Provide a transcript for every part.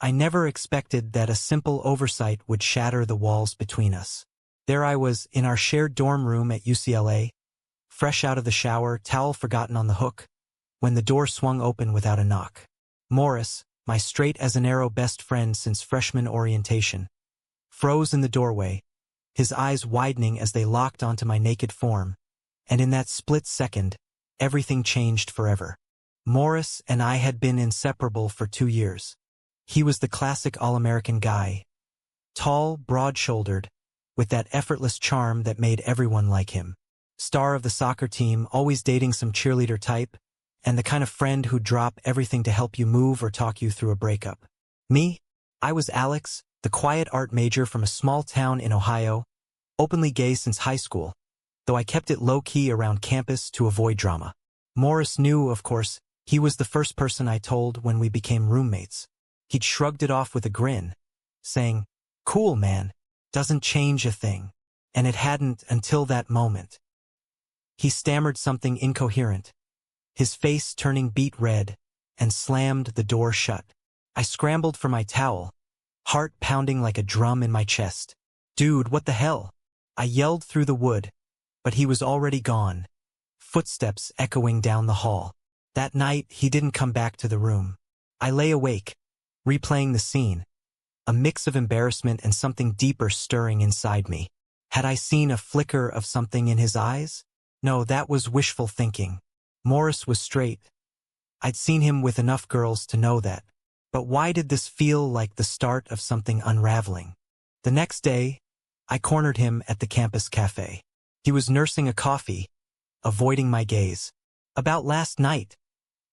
I never expected that a simple oversight would shatter the walls between us. There I was, in our shared dorm room at UCLA, fresh out of the shower, towel forgotten on the hook, when the door swung open without a knock. Morris, my straight-as-an-arrow best friend since freshman orientation, froze in the doorway, his eyes widening as they locked onto my naked form, and in that split second, everything changed forever. Morris and I had been inseparable for 2 years. He was the classic all-American guy, tall, broad-shouldered, with that effortless charm that made everyone like him. Star of the soccer team, always dating some cheerleader type, and the kind of friend who'd drop everything to help you move or talk you through a breakup. Me? I was Alex, the quiet art major from a small town in Ohio, openly gay since high school, though I kept it low-key around campus to avoid drama. Morris knew, of course. He was the first person I told when we became roommates. He'd shrugged it off with a grin, saying, "Cool, man, doesn't change a thing." And it hadn't until that moment. He stammered something incoherent, his face turning beet red, and slammed the door shut. I scrambled for my towel, heart pounding like a drum in my chest. "Dude, what the hell?" I yelled through the wood, but he was already gone, footsteps echoing down the hall. That night, he didn't come back to the room. I lay awake, replaying the scene, a mix of embarrassment and something deeper stirring inside me. Had I seen a flicker of something in his eyes? No, that was wishful thinking. Morris was straight. I'd seen him with enough girls to know that. But why did this feel like the start of something unraveling? The next day, I cornered him at the campus cafe. He was nursing a coffee, avoiding my gaze. "About last night,"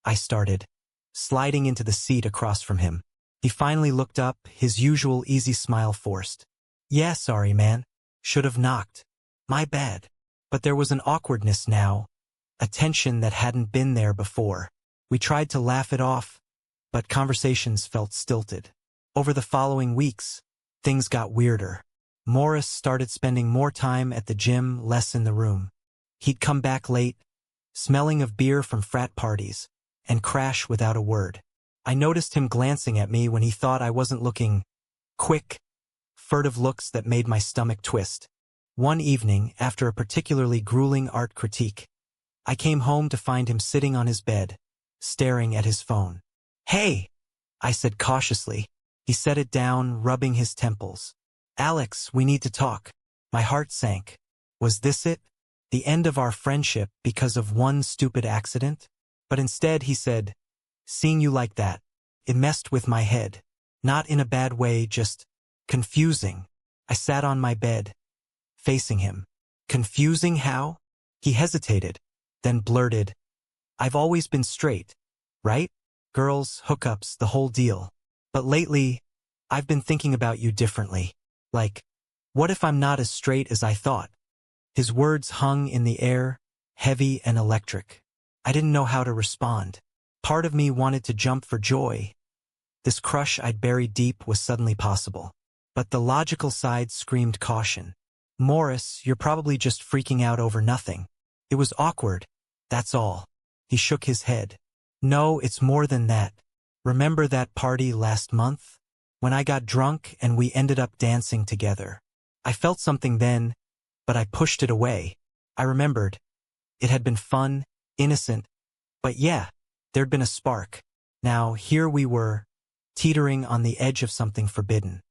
I started, sliding into the seat across from him. He finally looked up, his usual easy smile forced. "Yeah, sorry, man. Should have knocked. My bad." But there was an awkwardness now, a tension that hadn't been there before. We tried to laugh it off, but conversations felt stilted. Over the following weeks, things got weirder. Morris started spending more time at the gym, less in the room. He'd come back late, smelling of beer from frat parties, and crash without a word. I noticed him glancing at me when he thought I wasn't looking. Quick, furtive looks that made my stomach twist. One evening, after a particularly grueling art critique, I came home to find him sitting on his bed, staring at his phone. "Hey," I said cautiously. He set it down, rubbing his temples. "Alex, we need to talk." My heart sank. Was this it? The end of our friendship because of one stupid accident? But instead he said, "Seeing you like that, it messed with my head. Not in a bad way, just confusing." I sat on my bed, facing him. "Confusing how?" He hesitated, then blurted, "I've always been straight, right? Girls, hookups, the whole deal. But lately, I've been thinking about you differently. Like, what if I'm not as straight as I thought?" His words hung in the air, heavy and electric. I didn't know how to respond. Part of me wanted to jump for joy. This crush I'd buried deep was suddenly possible. But the logical side screamed caution. "Morris, you're probably just freaking out over nothing. It was awkward, that's all." He shook his head. "No, it's more than that. Remember that party last month? When I got drunk and we ended up dancing together. I felt something then, but I pushed it away. I remembered. It had been fun, innocent, but yeah, there'd been a spark. Now, here we were, teetering on the edge of something forbidden.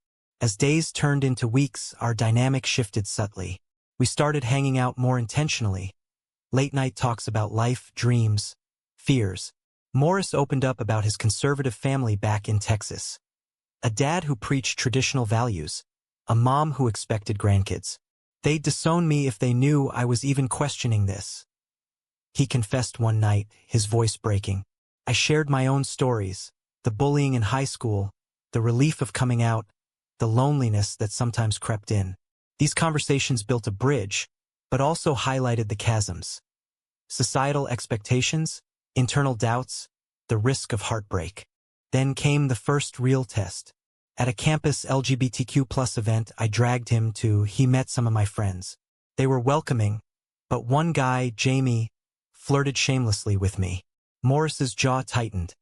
As days turned into weeks, our dynamic shifted subtly. We started hanging out more intentionally. Late-night talks about life, dreams, fears. Morris opened up about his conservative family back in Texas. A dad who preached traditional values, a mom who expected grandkids. They'd disown me if they knew I was even questioning this. He confessed one night, his voice breaking. I shared my own stories, the bullying in high school, the relief of coming out, the loneliness that sometimes crept in. These conversations built a bridge, but also highlighted the chasms. Societal expectations, internal doubts, the risk of heartbreak. Then came the first real test. At a campus LGBTQ+ event I dragged him to, he met some of my friends. They were welcoming, but one guy, Jamie, flirted shamelessly with me. Morris's jaw tightened.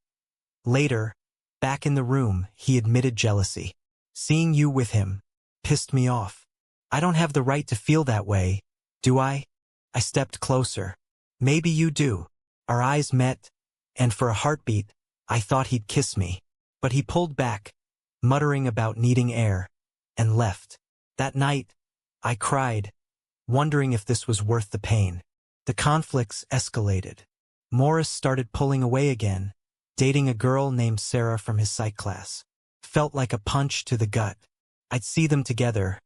Later, Back in the room, he admitted jealousy. Seeing you with him pissed me off. I don't have the right to feel that way, do I? I stepped closer. Maybe you do. Our eyes met, and for a heartbeat, I thought he'd kiss me. But he pulled back, muttering about needing air, and left. That night, I cried, wondering if this was worth the pain. The conflicts escalated. Morris started pulling away again, dating a girl named Sarah from his psych class. Felt like a punch to the gut. I'd see them together,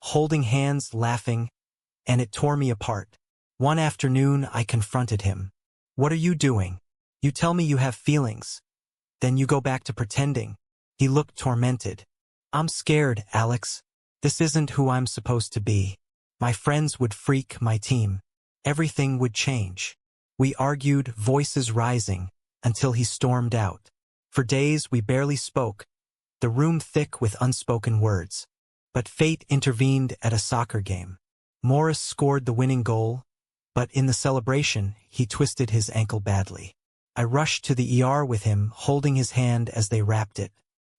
holding hands, laughing, and it tore me apart. One afternoon, I confronted him. What are you doing? You tell me you have feelings. Then you go back to pretending. He looked tormented. I'm scared, Alex. This isn't who I'm supposed to be. My friends would freak my team. Everything would change. We argued, voices rising, until he stormed out. For days we barely spoke, the room thick with unspoken words. But fate intervened at a soccer game. Morris scored the winning goal, but in the celebration, he twisted his ankle badly. I rushed to the ER with him, holding his hand as they wrapped it.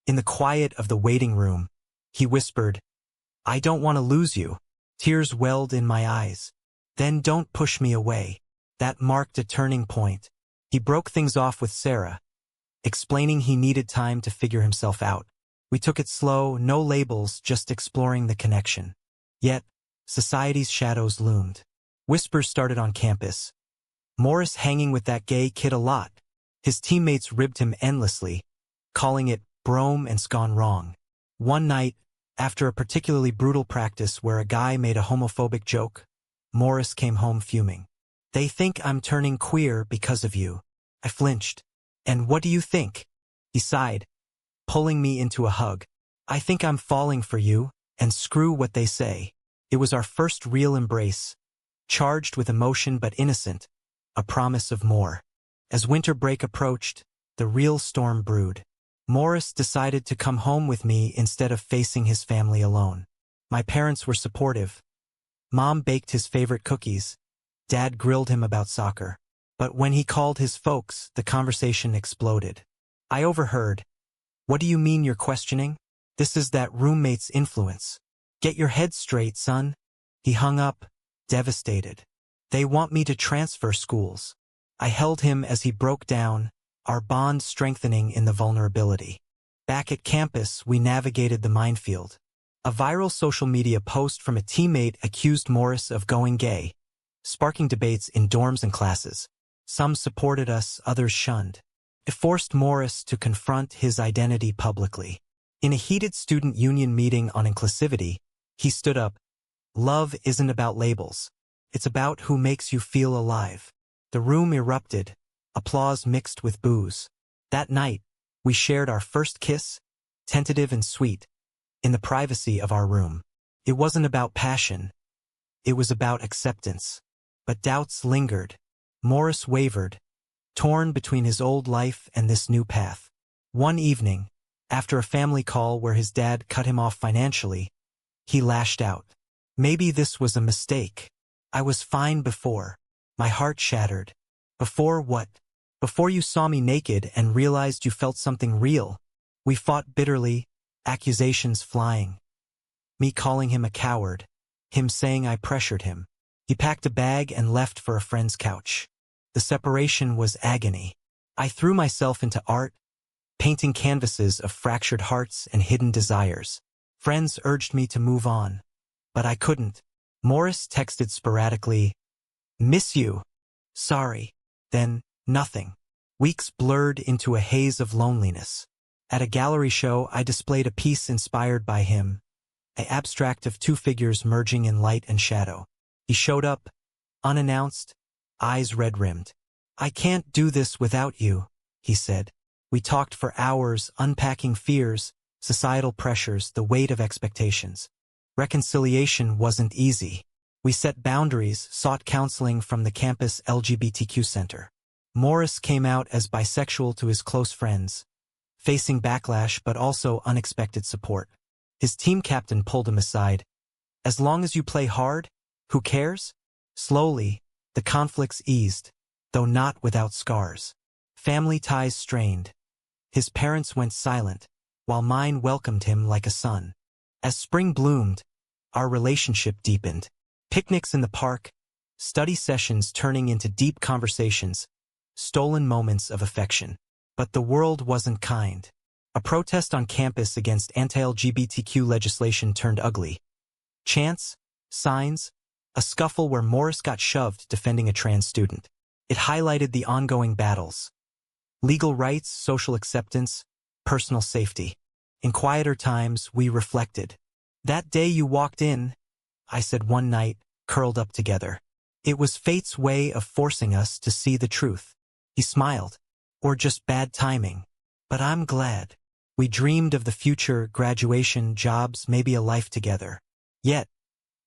In the quiet of the waiting room, he whispered, I don't want to lose you. Tears welled in my eyes. Then don't push me away. That marked a turning point. He broke things off with Sarah, explaining he needed time to figure himself out. We took it slow, no labels, just exploring the connection. Yet, society's shadows loomed. Whispers started on campus. Morris hanging with that gay kid a lot. His teammates ribbed him endlessly, calling it brome and gone wrong. One night, after a particularly brutal practice where a guy made a homophobic joke, Morris came home fuming. They think I'm turning queer because of you. I flinched. And what do you think? He sighed, pulling me into a hug. I think I'm falling for you, and screw what they say. It was our first real embrace, charged with emotion but innocent, a promise of more. As winter break approached, the real storm brewed. Morris decided to come home with me instead of facing his family alone. My parents were supportive. Mom baked his favorite cookies. Dad grilled him about soccer. But when he called his folks, the conversation exploded. I overheard. What do you mean you're questioning? This is that roommate's influence. Get your head straight, son. He hung up, devastated. They want me to transfer schools. I held him as he broke down, our bond strengthening in the vulnerability. Back at campus, we navigated the minefield. A viral social media post from a teammate accused Morris of going gay, sparking debates in dorms and classes. Some supported us, others shunned. It forced Morris to confront his identity publicly. In a heated student union meeting on inclusivity, he stood up. Love isn't about labels. It's about who makes you feel alive. The room erupted, applause mixed with boos. That night, we shared our first kiss, tentative and sweet, in the privacy of our room. It wasn't about passion. It was about acceptance. But doubts lingered. Morris wavered, torn between his old life and this new path. One evening, after a family call where his dad cut him off financially, he lashed out. Maybe this was a mistake. I was fine before. My heart shattered. Before what? Before you saw me naked and realized you felt something real. We fought bitterly, accusations flying. Me calling him a coward, him saying I pressured him. He packed a bag and left for a friend's couch. The separation was agony. I threw myself into art, painting canvases of fractured hearts and hidden desires. Friends urged me to move on, but I couldn't. Morris texted sporadically, "Miss you. Sorry." Then, nothing. Weeks blurred into a haze of loneliness. At a gallery show, I displayed a piece inspired by him, an abstract of two figures merging in light and shadow. He showed up, unannounced, eyes red-rimmed. "I can't do this without you," he said. We talked for hours, unpacking fears, societal pressures, the weight of expectations. Reconciliation wasn't easy. We set boundaries, sought counseling from the campus LGBTQ center. Morris came out as bisexual to his close friends, facing backlash but also unexpected support. His team captain pulled him aside. "As long as you play hard, who cares?" Slowly, the conflicts eased, though not without scars. Family ties strained. His parents went silent, while mine welcomed him like a son. As spring bloomed, our relationship deepened. Picnics in the park, study sessions turning into deep conversations, stolen moments of affection. But the world wasn't kind. A protest on campus against anti-LGBTQ legislation turned ugly. Chants, signs, a scuffle where Morris got shoved defending a trans student. It highlighted the ongoing battles. Legal rights, social acceptance, personal safety. In quieter times, we reflected. That day you walked in, I said one night, curled up together. It was fate's way of forcing us to see the truth. He smiled. Or just bad timing. But I'm glad. We dreamed of the future, graduation, jobs, maybe a life together. Yet,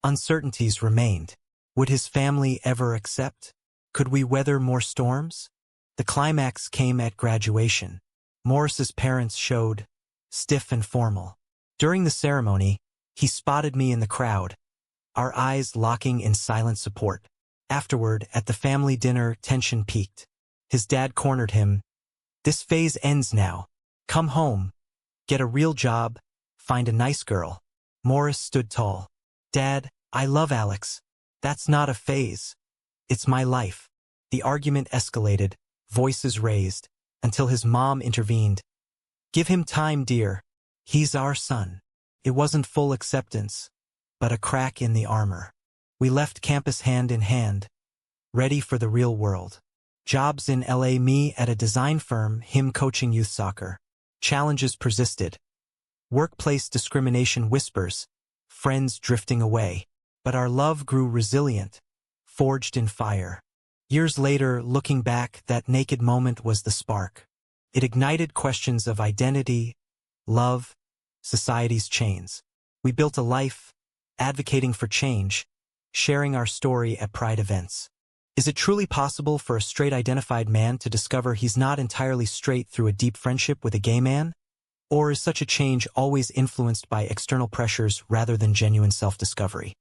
uncertainties remained. Would his family ever accept? Could we weather more storms? The climax came at graduation. Morris's parents showed, stiff and formal. During the ceremony, he spotted me in the crowd, our eyes locking in silent support. Afterward, at the family dinner, tension peaked. His dad cornered him. This phase ends now. Come home. Get a real job. Find a nice girl. Morris stood tall. Dad, I love Alex. That's not a phase. It's my life. The argument escalated, voices raised, until his mom intervened. Give him time, dear. He's our son. It wasn't full acceptance, but a crack in the armor. We left campus hand in hand, ready for the real world. Jobs in LA, me at a design firm, him coaching youth soccer. Challenges persisted. Workplace discrimination whispers, friends drifting away. But our love grew resilient, forged in fire. Years later, looking back, that naked moment was the spark. It ignited questions of identity, love, society's chains. We built a life, advocating for change, sharing our story at Pride events. Is it truly possible for a straight-identified man to discover he's not entirely straight through a deep friendship with a gay man? Or is such a change always influenced by external pressures rather than genuine self-discovery?